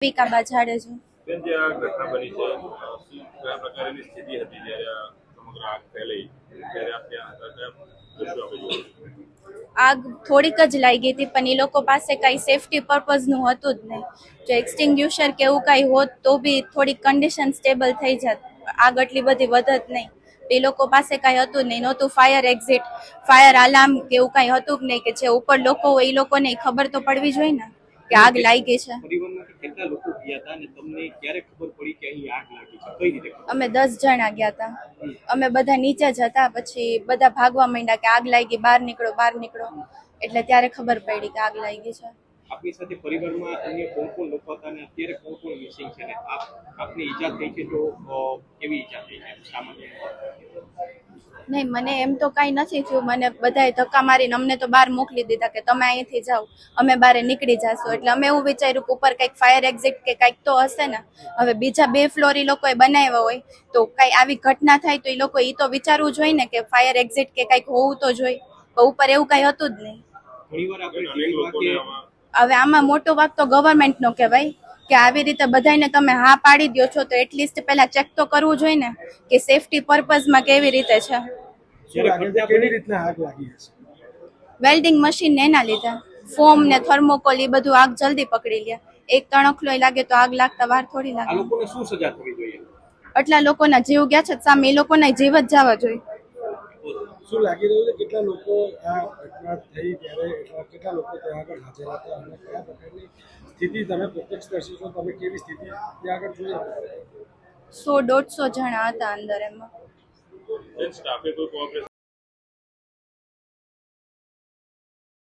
વિકાબા જાડેજા. બેન, જે આ ઘટના બની છે, કયા પ્રકારની સ્થિતિ હતી જ્યારે આ સમગ્ર આગ ફેલાઈ, ત્યારે આપ ત્યાં હતા, કયા દ્રશ્યો આપણે જોયું? આગ થોડીક જ લાગી હતી, પણ એ લોકો પાસે કઈ સેફટી પર્પઝનું હતું જ નહીં. જો એક્સટિંગ્યુશર કે એવું કઈ હોત તો બી થોડીક કન્ડિશન સ્ટેબલ થઈ જાત, આગ એટલી બધી વધત નહીં. એ લોકો પાસે કઈ હતું નહીં, નહોતું ફાયર એક્ઝિટ, ફાયર અલાર્મ કે એવું કઈ હતું જ નહીં કે જે ઉપર લોકો હોય એ લોકોને ખબર તો પડવી જોઈએ ને કે આગ લાગી છે. અમે 10 જણા ગયા હતા. અમે બધા નીચે જ હતા, પછી બધા ભાગવા માંડ્યા કે આગ લાગી, બહાર નીકળો બહાર નીકળો. એટલે ત્યારે ખબર પડી કે આગ લાગી છે. આપની સાથે પરિવારમાં અન્ય કોણ કોણ લોકો હતા અને અત્યારે કોણ કોણ મિસિંગ છે? આપની ઈજા થઈ છે તો કેવી ઈજા થઈ છે સામાન્ય? નહીં, મને એમ તો કાંઈ નથી થયું. મને બધાએ ધક્કા મારીને અમને તો બહાર મોકલી દીધા કે તમે અહીંથી જાઓ, અમે બહાર નીકળી જશું. એટલે અમે એવું વિચાર્યું કે ઉપર કંઈક ફાયર એક્ઝિટ કે કંઈક તો હશે ને. હવે બીજા 2 ફ્લોર એ લોકોએ બનાવ્યા હોય તો કંઈ આવી ઘટના થાય તો એ લોકો એ તો વિચારવું જોઈએ ને કે ફાયર એક્ઝિટ કે કંઈક હોવું તો જોઈએ. પણ ઉપર એવું કંઈ હતું જ નહીં. હવે આમાં મોટો વાંક તો ગવર્મેન્ટનો કહેવાય કે આવી રીતે બધાને તમે હા પાડી દો છો, તો એટલીસ્ટ પહેલા ચેક તો કરવું જોઈએ ને કે સેફટી પર્પઝમાં કેવી રીતે છે. વેલ્ડિંગ મશીન ને એના લીધે ફોમ ને થર્મોકોલ એ બધું આગ જલ્દી પકડી લે. એક તણખલો લાગે તો આગ લાગતા વાર થોડી લાગે. આ લોકોને શું સજા થવી જોઈએ? આટલા લોકોના જીવ ગયા છે સામે, એ લોકોના જીવ જ જવા જોઈએ. શું લાગી રહ્યું છે કેટલા લોકો આ ઘટના થઈ ત્યારે કેટલા લોકો ત્યાં આગળ હાજર હતા અને કયા પ્રકારની સ્થિતિ તમે પ્રત્યક્ષદર્શી છો, તમે કેવી સ્થિતિ ત્યાં આગળ જોઈ? 100-150 જણા હતા અંદર. એમાં સ્ટાફે કોઈ કોઓપરેશન